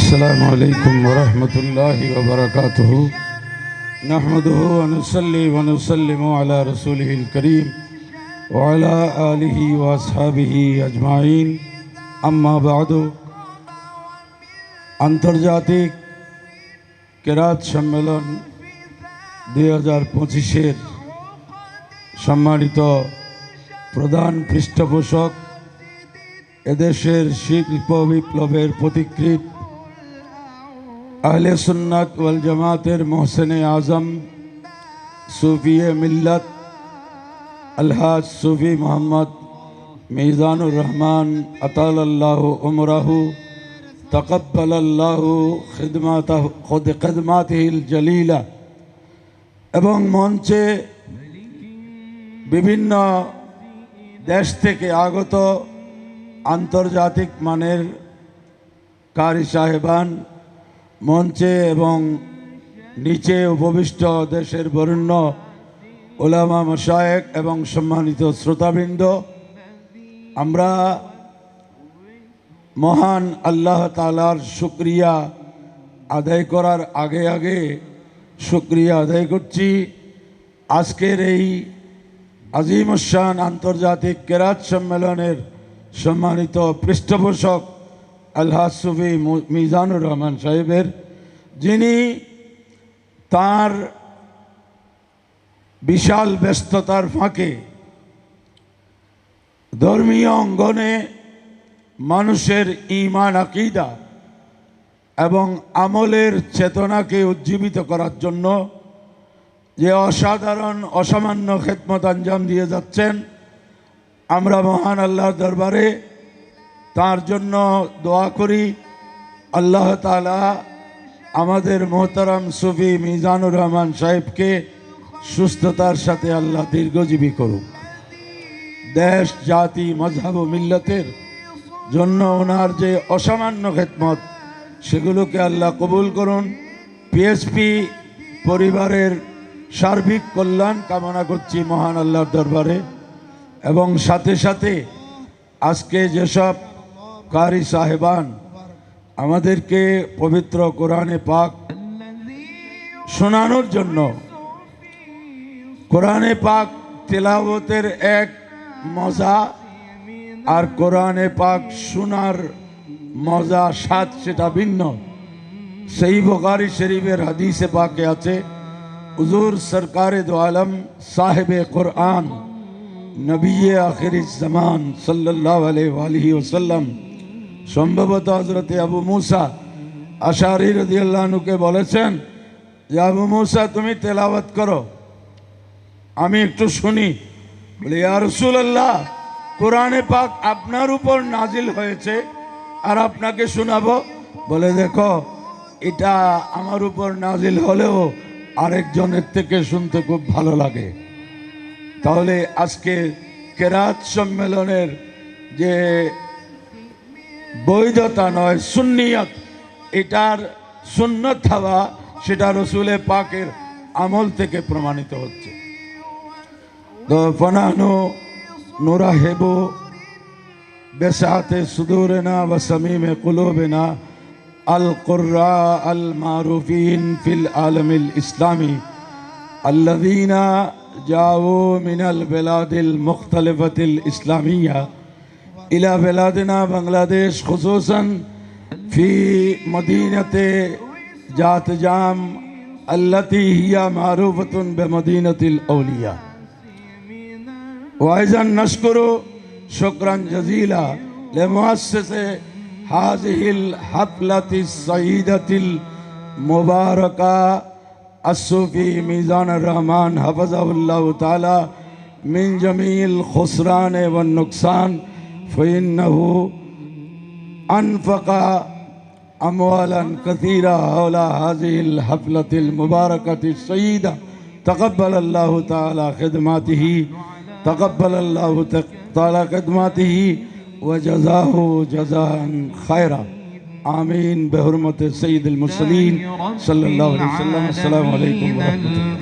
السلام عليكم ورحمة الله وبركاته نحمده ونصلي ونسلم على رسوله الكريم وعلى آله وأصحابه أجمعين أما بعد আন্তর্জাতিক কেরাত সম্মেলন 2025-এর সম্মানিত প্রধান পৃষ্ঠপোষক এদেশের শিল্প বিপ্লবের পথিকৃৎ আহলে সুন্নাত ওয়াল জামাতের মোহসেনে আজম সুফিয়ে মিল্লাত আলহাজ সুফি মোহাম্মদ মিজানুর রহমান আতালাল্লাহু উমরাহু তাকাব্বালাল্লাহু খিদমাতিহিল জলিলা এবং মঞ্চে বিভিন্ন দেশ থেকে আগত আন্তর্জাতিক মানের কারি সাহেবান মঞ্চে এবং নিচে উপবিষ্ট দেশের বরেণ্য উলামা মাশায়েখ এবং সম্মানিত শ্রোতাবৃন্দ, আমরা মহান আল্লাহ তাআলার শুকরিয়া আদায় করার আগে আগে শুকরিয়া আদায় করছি আজকের এই আজিমুশান আন্তর্জাতিক কেরাত সম্মেলনের সম্মানিত পৃষ্ঠপোষক আলহাজ সুফি মিজানুর রহমান সাহেবের, যিনি তার বিশাল ব্যস্ততার ফাঁকে ধর্মীয় অঙ্গনে মানুষের ঈমান আকীদা এবং আমলের চেতনাকে উজ্জীবিত করার জন্য যে অসাধারণ অসামান্য খেদমত আঞ্জাম দিয়ে যাচ্ছেন, আমরা মহান আল্লাহর দরবারে তার জন্য দোয়া করি। আল্লাহ তাআলা আমাদের মোহতারাম সুফি মিজানুর রহমান সাহেবকে সুস্থতার সাথে আল্লাহ দীর্ঘজীবী করুক। দেশ জাতি মজহাব ও মিল্লতের জন্য ওনার যে অসামান্য খেদমত সেগুলোকে আল্লাহ কবুল করুন। পিএসপি পরিবারের সার্বিক কল্যাণ কামনা করছি মহান আল্লাহর দরবারে। এবং সাথে সাথে আজকে যেসব কারি সাহেবান আমাদেরকে পবিত্র কোরআনে পাক শোনানোর জন্য, কোরআনে পাক তেলাওয়াতের এক মজা আর কোরআনে পাক শোনার মজা স্বাদ সেটা ভিন্ন। সেই বুখারী শরীফের হাদিসে পাকে আছে, হুজুর সরকারে দো আলম সাহেবে কোরআন নবী আখিরিজ জামান সাল্লাল্লাহু আলাইহি ওয়াসাল্লাম সম্ভবত হযরত আবু মুসা আশআরী রাদিয়াল্লাহু আনহুকে বলেছেন যে আবু মুসা তুমি তেলাওয়াত করো, আমি একটু শুনি। বলে ইয়া রাসূলুল্লাহ, কোরআনে পাক আপনার উপর নাজিল হয়েছে আর আপনাকে শোনাবো? বলে দেখো, এটা আমার উপর নাজিল হলেও আরেকজনের থেকে শুনতে খুব ভালো লাগে। তাহলে আজকে কেরাত সম্মেলনের যে বৈধতা নয়, সুন্নিয়ত, এটার সুন্নত হওয়া সেটা রসুলে পাকের আমল থেকে প্রমাণিত হচ্ছে। তো ফনানু নুরাহিবু বিসাআতি সুদুরিনা ওয়া সামিমি কুলুবিনা আল কুররা আল মারুফিন ফিল আলামিল ইসলামি আল্লাযীনা جاءوا من البلاد المختلفة الإسلامية إلى بلادنا بنغلاديش، خصوصا في مدينة جات جام التي هي معروفة بمدينة الأولياء. وأيضا نشكر شكرا جزيلا لمؤسس هذه الحفلة السعيدة المباركة الصوفي ميزان الرحمن حفظه الله تعالى من جميع الخسران والنقصان، فإنه أنفق أموالا كثيرة حول هذه الحفلة المباركة السعيدة. تقبل الله تعالى خدماته، تقبل الله تعالى خدماته وجزاه جزاء خيرا. آمين بحرمة سيد المرسلين صلى الله عليه وسلم. السلام عليكم ورحمة الله.